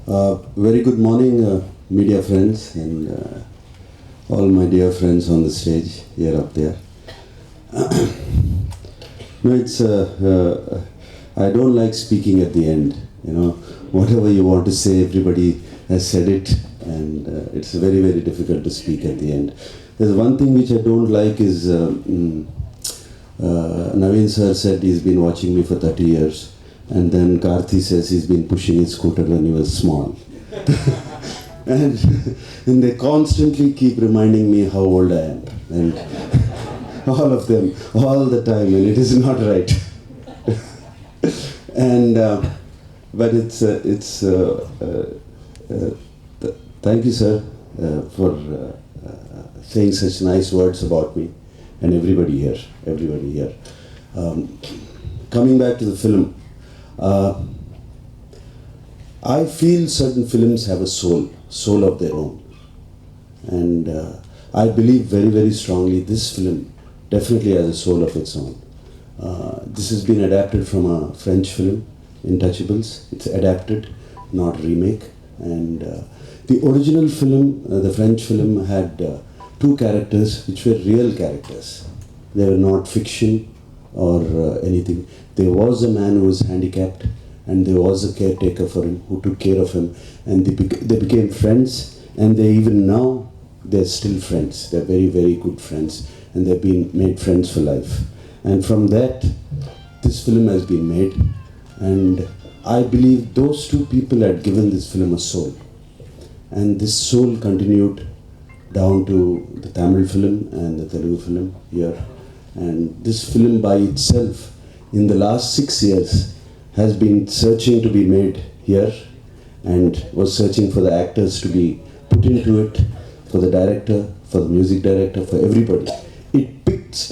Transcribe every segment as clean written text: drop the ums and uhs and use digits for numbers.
Very good morning, media friends and all my dear friends on the stage, here up there. No, I don't like speaking at the end. You know, whatever you want to say, everybody has said it, and it's very, very difficult to speak at the end. There's one thing which I don't like is Naveen sir said he's been watching me for 30 years. And then Karthi says he's been pushing his scooter when he was small. and, and they constantly keep reminding me how old I am. And all of them, all the time, and it is not right. and but thank you, sir, for saying such nice words about me and everybody here. Coming back to the film. I feel certain films have a soul of their own. And I believe very, very strongly this film definitely has a soul of its own. This has been adapted from a French film, Intouchables. It's adapted, not remake. And the original film, the French film, had two characters which were real characters. They were not fiction or anything. There was a man who was handicapped, and there was a caretaker for him who took care of him, and they became friends, and they're still friends. They're very, very good friends, and they've been made friends for life. And from that, this film has been made, and I believe those two people had given this film a soul, and this soul continued down to the Tamil film and the Telugu film here. And this film by itself, in the last 6 years, has been searching to be made here, and was searching for the actors to be put into it, for the director, for the music director, for everybody. It picked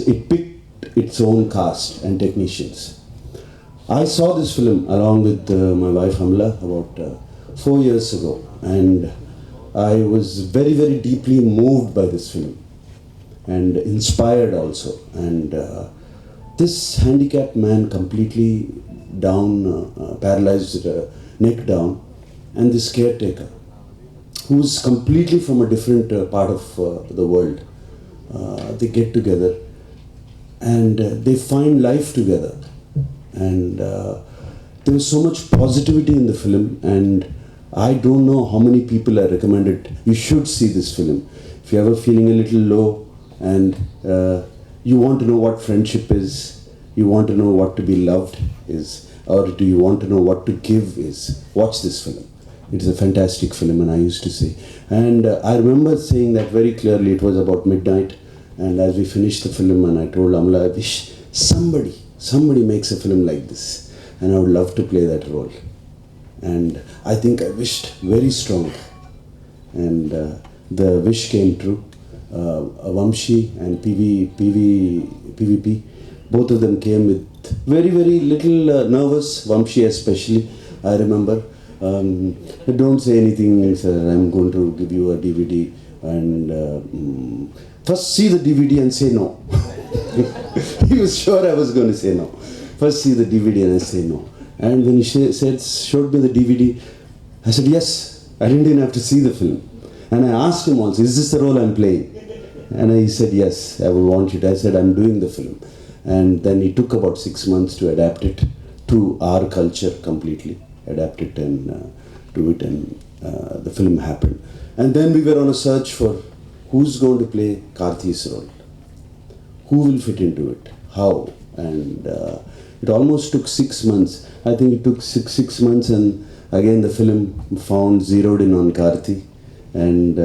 its own cast and technicians. I saw this film along with my wife Amla about 4 years ago, and I was very, very deeply moved by this film and inspired also. And this handicapped man, completely down, paralyzed, neck down, and this caretaker, who's completely from a different part of the world, they get together and they find life together. And there was so much positivity in the film, and I don't know how many people I recommended. You should see this film. If you're ever feeling a little low and you want to know what friendship is, you want to know what to be loved is, or do you want to know what to give is, watch this film. It's a fantastic film, and I used to say. And I remember saying that very clearly. It was about midnight, and as we finished the film, and I told Amla, I wish somebody makes a film like this, and I would love to play that role. And I think I wished very strong, and the wish came true. Vamshi and PVP, both of them came with very, very little nervous, Vamshi especially, I remember. Don't say anything, sir, I'm going to give you a DVD, and first see the DVD and say no. He was sure I was going to say no. First see the DVD and I say no. And when he showed me the DVD, I said yes. I didn't even have to see the film. And I asked him also, is this the role I'm playing? And he said, yes, I will want it. I said, I'm doing the film. And then he took about 6 months to adapt it to our culture completely. Adapt it and do it, and the film happened. And then we were on a search for who's going to play Karthi's role. Who will fit into it? How? And it almost took 6 months. I think it took six months, and again the film zeroed in on Karthi. And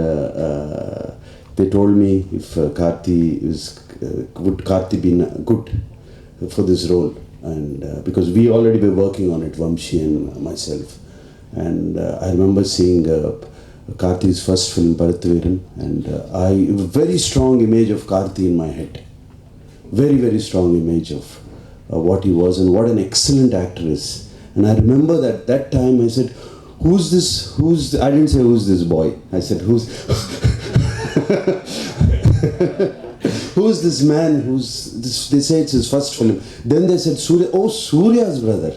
they told me if would Karthi be good for this role, and because we already were working on it, Vamshi and myself. And I remember seeing Karthi's first film, Bharatveeran, and a very strong image of Karthi in my head. Very, very strong image of what he was and what an excellent actor is. And I remember that time I said, who's this? I didn't say who's this boy. I said, who's this man? They say it's his first film. Then they said Surya. Oh, Surya's brother.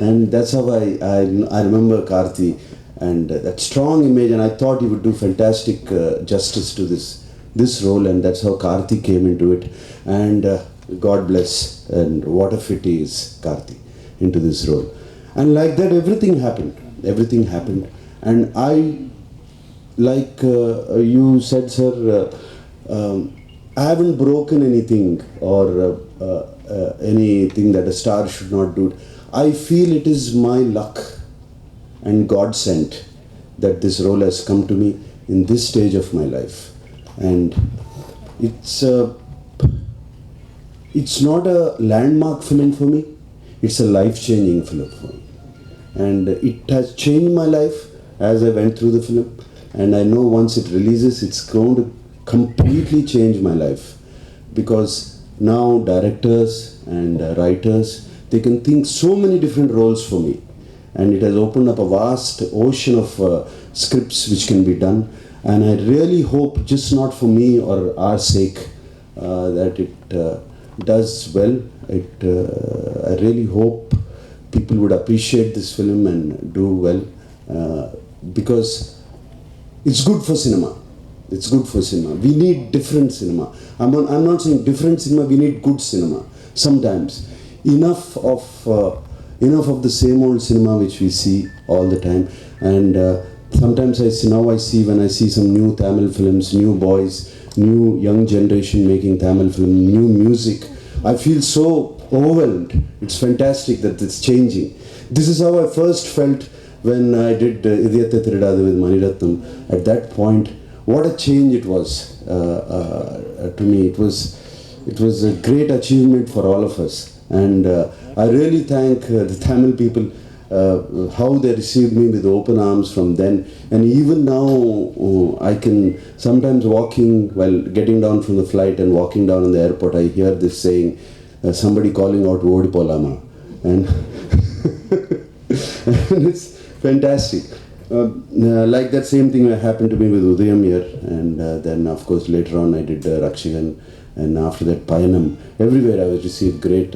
And that's how I remember Karthi. and that strong image, and I thought he would do fantastic justice to this role, and that's how Karthi came into it. And God bless, and what a fit he is, Karthi, into this role. And like that, everything happened. Everything happened. And I, like you said, sir, I haven't broken anything or anything that a star should not do. I feel it is my luck and God sent that this role has come to me in this stage of my life. And it's not a landmark film for me, it's a life-changing film for me. And it has changed my life as I went through the film. And I know once it releases, it's going to completely change my life. Because now directors and writers, they can think so many different roles for me. And it has opened up a vast ocean of scripts which can be done. And I really hope, just not for me or our sake, that it does well. I really hope people would appreciate this film and do well, because it's good for cinema. It's good for cinema. We need different cinema. I'm not saying different cinema, we need good cinema. Sometimes. Enough of the same old cinema which we see all the time. And sometimes I see when I see some new Tamil films, new boys, new young generation making Tamil film, new music, I feel so overwhelmed. It's fantastic that it's changing. This is how I first felt when I did Idiyathe Thirudadu with Mani Ratnam. At that point, what a change it was to me. It was a great achievement for all of us. And I really thank the Tamil people, how they received me with open arms from then. And even now, I can sometimes while getting down from the flight and walking down in the airport, I hear this saying, somebody calling out Odi Polama. And, and it's fantastic. Like that same thing happened to me with Udayam here. And then, of course, later on I did Rakshigan. And after that, Payanam. Everywhere I was received great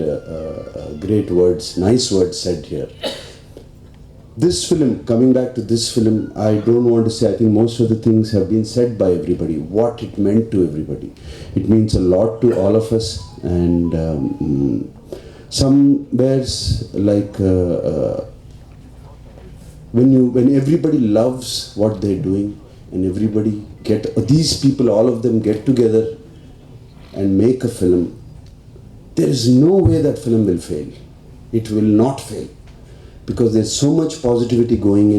words, nice words said here. This film, coming back to this film, I don't want to say, I think most of the things have been said by everybody, what it meant to everybody. It means a lot to all of us. And somewhere's like, when everybody loves what they're doing, and everybody these people, all of them get together and make a film, there is no way that film will fail. It will not fail, because there's so much positivity going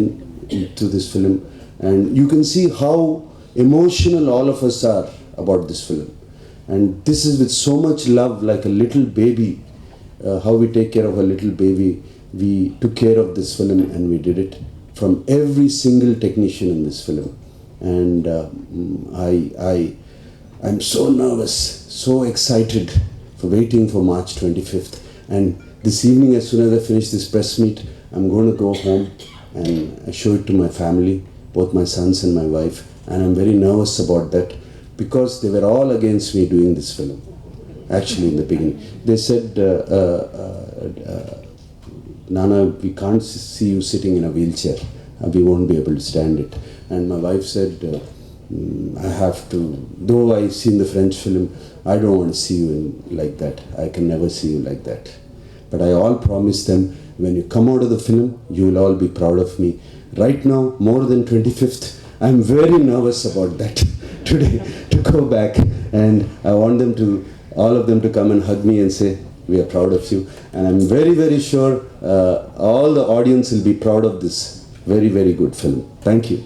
into this film, and you can see how emotional all of us are about this film. And this is with so much love, like a little baby, how we take care of a little baby. We took care of this film and we did it from every single technician in this film. And I'm so nervous, so excited for waiting for March 25th. And this evening, as soon as I finish this press meet, I'm going to go home and show it to my family, both my sons and my wife. And I'm very nervous about that, because they were all against me doing this film. Actually, in the beginning, they said, Nana, we can't see you sitting in a wheelchair. We won't be able to stand it. And my wife said, I have to, though I've seen the French film, I don't want to see you like that. I can never see you like that. But I all promised them, when you come out of the film, you will all be proud of me. Right now, more than 25th, I'm very nervous about that today, to go back. And I want all of them to come and hug me and say, we are proud of you. And I'm very, very sure all the audience will be proud of this very, very good film. Thank you.